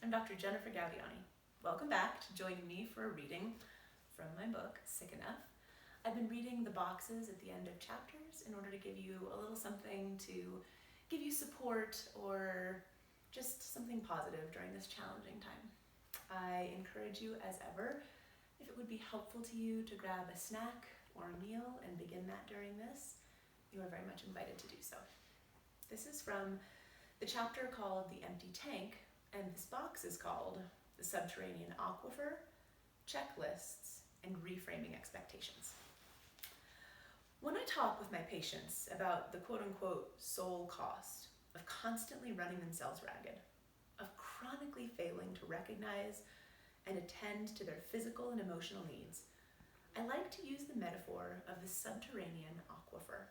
I'm Dr. Jennifer Gaudiani. Welcome back to joining me for a reading from my book, Sick Enough. I've been reading the boxes at the end of chapters in order to give you a little something to give you support or just something positive during this challenging time. I encourage you, as ever, if it would be helpful to you to grab a snack or a meal and begin that during this, you are very much invited to do so. This is from the chapter called The Empty Tank, and this box is called The Subterranean Aquifer, Checklists, and Reframing Expectations. When I talk with my patients about the quote-unquote soul cost of constantly running themselves ragged, of chronically failing to recognize and attend to their physical and emotional needs, I like to use the metaphor of the subterranean aquifer.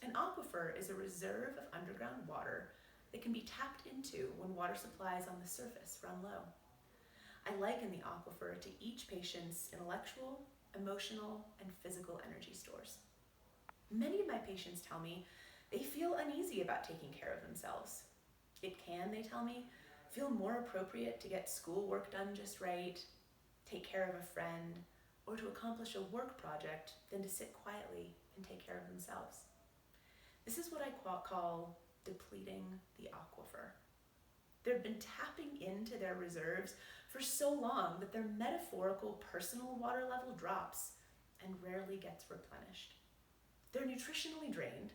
An aquifer is a reserve of underground water that can be tapped into when water supplies on the surface run low. I liken the aquifer to each patient's intellectual, emotional, and physical energy stores. Many of my patients tell me they feel uneasy about taking care of themselves. It can, they tell me, feel more appropriate to get schoolwork done just right, take care of a friend, or to accomplish a work project than to sit quietly and take care of themselves. This is what I call depleting the aquifer. They've been tapping into their reserves for so long that their metaphorical personal water level drops and rarely gets replenished. They're nutritionally drained,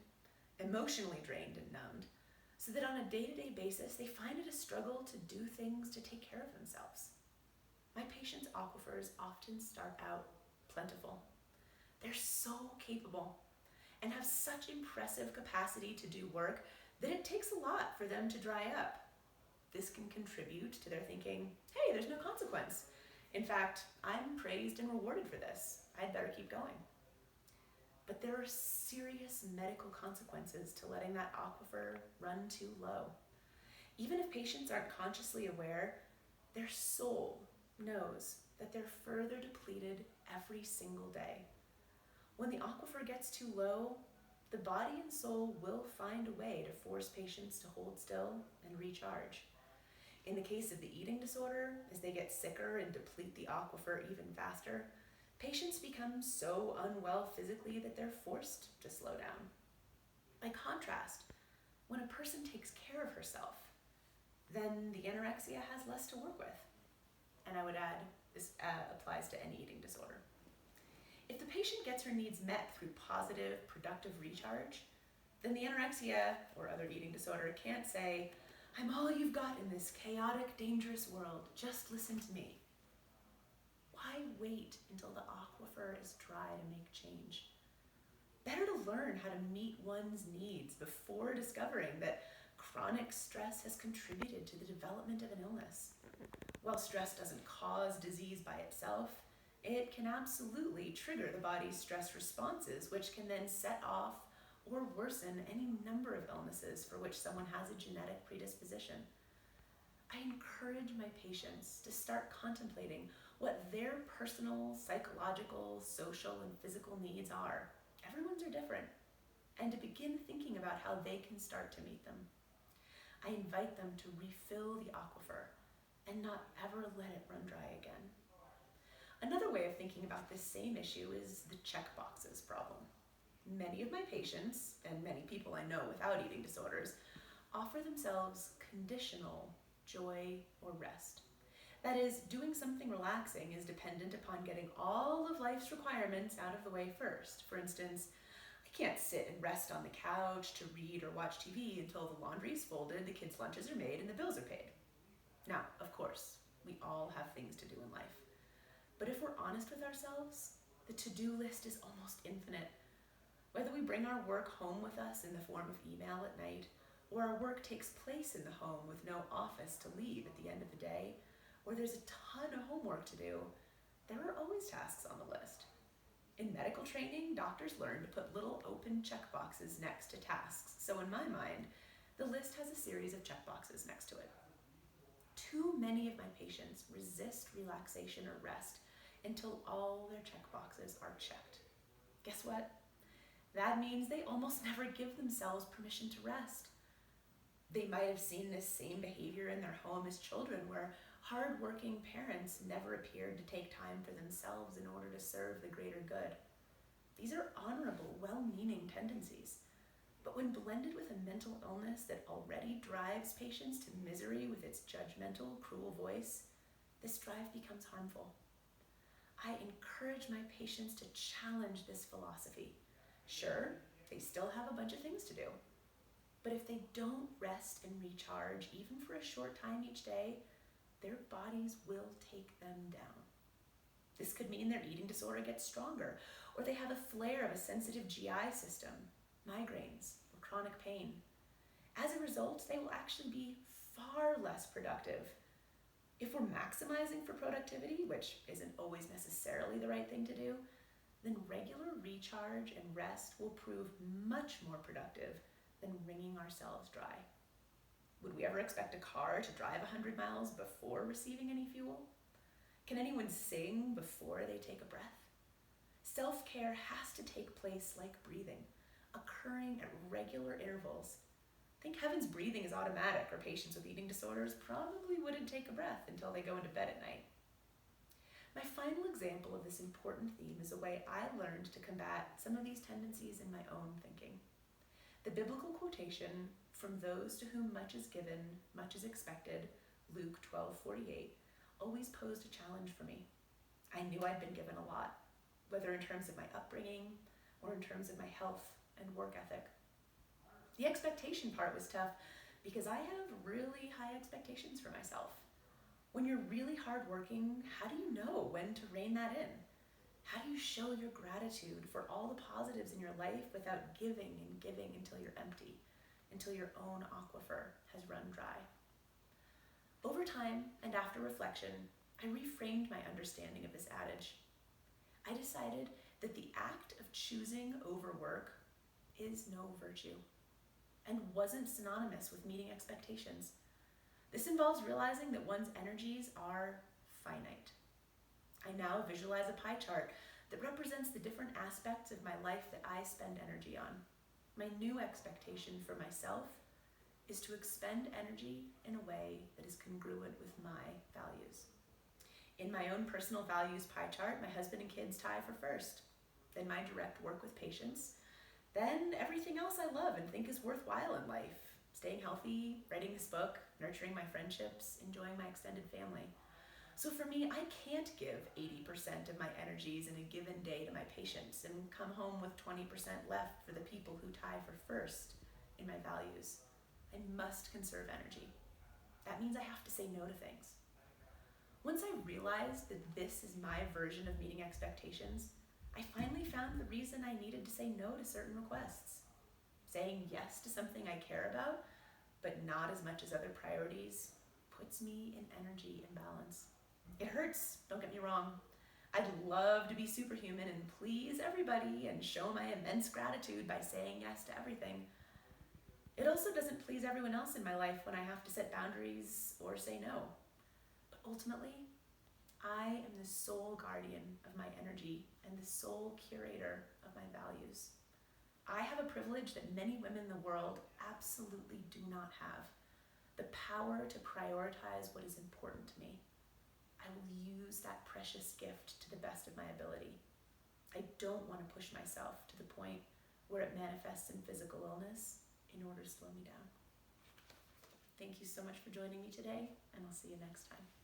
emotionally drained and numbed, so that on a day-to-day basis, they find it a struggle to do things to take care of themselves. My patients' aquifers often start out plentiful. They're so capable and have such impressive capacity to do work that it takes a lot for them to dry up. This can contribute to their thinking, hey, there's no consequence. In fact, I'm praised and rewarded for this. I'd better keep going. But there are serious medical consequences to letting that aquifer run too low. Even if patients aren't consciously aware, their soul knows that they're further depleted every single day. When the aquifer gets too low, the body and soul will find a way to force patients to hold still and recharge. In the case of the eating disorder, as they get sicker and deplete the aquifer even faster, patients become so unwell physically that they're forced to slow down. By contrast, when a person takes care of herself, then the anorexia has less to work with. And I would add, this applies to any eating disorder. If the patient gets her needs met through positive, productive recharge, then the anorexia or other eating disorder can't say, I'm all you've got in this chaotic, dangerous world, just listen to me. Why wait until the aquifer is dry to make change? Better to learn how to meet one's needs before discovering that chronic stress has contributed to the development of an illness. While stress doesn't cause disease by itself, it can absolutely trigger the body's stress responses, which can then set off or worsen any number of illnesses for which someone has a genetic predisposition. I encourage my patients to start contemplating what their personal, psychological, social, and physical needs are. Everyone's are different. And to begin thinking about how they can start to meet them. I invite them to refill the aquifer and not ever let it run dry again. Another way of thinking about this same issue is the checkboxes problem. Many of my patients, and many people I know without eating disorders, offer themselves conditional joy or rest. That is, doing something relaxing is dependent upon getting all of life's requirements out of the way first. For instance, I can't sit and rest on the couch to read or watch TV until the laundry's folded, the kids' lunches are made, and the bills are paid. Now, of course, we all have things to do in life. But if we're honest with ourselves, the to-do list is almost infinite. Whether we bring our work home with us in the form of email at night, or our work takes place in the home with no office to leave at the end of the day, or there's a ton of homework to do, there are always tasks on the list. In medical training, doctors learn to put little open checkboxes next to tasks. So in my mind, the list has a series of checkboxes next to it. Too many of my patients resist relaxation or rest until all their checkboxes are checked. Guess what? That means they almost never give themselves permission to rest. They might have seen this same behavior in their home as children, where Hard-working parents never appeared to take time for themselves in order to serve the greater good. These are honorable, well-meaning tendencies. But when blended with a mental illness that already drives patients to misery with its judgmental, cruel voice, this drive becomes harmful. I encourage my patients to challenge this philosophy. Sure, they still have a bunch of things to do. But if they don't rest and recharge, even for a short time each day, their bodies will take them down. This could mean their eating disorder gets stronger, or they have a flare of a sensitive GI system, migraines, or chronic pain. As a result, they will actually be far less productive. If we're maximizing for productivity, which isn't always necessarily the right thing to do, then regular recharge and rest will prove much more productive than wringing ourselves dry. Would we ever expect a car to drive 100 miles before receiving any fuel? Can anyone sing before they take a breath? Self-care has to take place like breathing, occurring at regular intervals. Think heaven's breathing is automatic, or patients with eating disorders probably wouldn't take a breath until they go into bed at night. My final example of this important theme is a way I learned to combat some of these tendencies in my own thinking. The biblical quotation, "From those to whom much is given, much is expected," Luke 12:48, always posed a challenge for me. I knew I'd been given a lot, whether in terms of my upbringing or in terms of my health and work ethic. The expectation part was tough because I have really high expectations for myself. When you're really hardworking, how do you know when to rein that in? How do you show your gratitude for all the positives in your life without giving and giving until you're empty, until your own aquifer has run dry? Over time and after reflection, I reframed my understanding of this adage. I decided that the act of choosing overwork is no virtue and wasn't synonymous with meeting expectations. This involves realizing that one's energies are finite. I now visualize a pie chart that represents the different aspects of my life that I spend energy on. My new expectation for myself is to expend energy in a way that is congruent with my values. In my own personal values pie chart, my husband and kids tie for first, then my direct work with patients, then everything else I love and think is worthwhile in life, staying healthy, writing this book, nurturing my friendships, enjoying my extended family. So for me, I can't give 80% of my energies in a given day to my patients and come home with 20% left for the people who tie for first in my values. I must conserve energy. That means I have to say no to things. Once I realized that this is my version of meeting expectations, I finally found the reason I needed to say no to certain requests. Saying yes to something I care about, but not as much as other priorities, puts me in energy imbalance. It hurts, don't get me wrong. I'd love to be superhuman and please everybody and show my immense gratitude by saying yes to everything. It also doesn't please everyone else in my life when I have to set boundaries or say no. But ultimately, I am the sole guardian of my energy and the sole curator of my values. I have a privilege that many women in the world absolutely do not have: the power to prioritize what is important to me. I will use that precious gift to the best of my ability. I don't want to push myself to the point where it manifests in physical illness in order to slow me down. Thank you so much for joining me today, and I'll see you next time.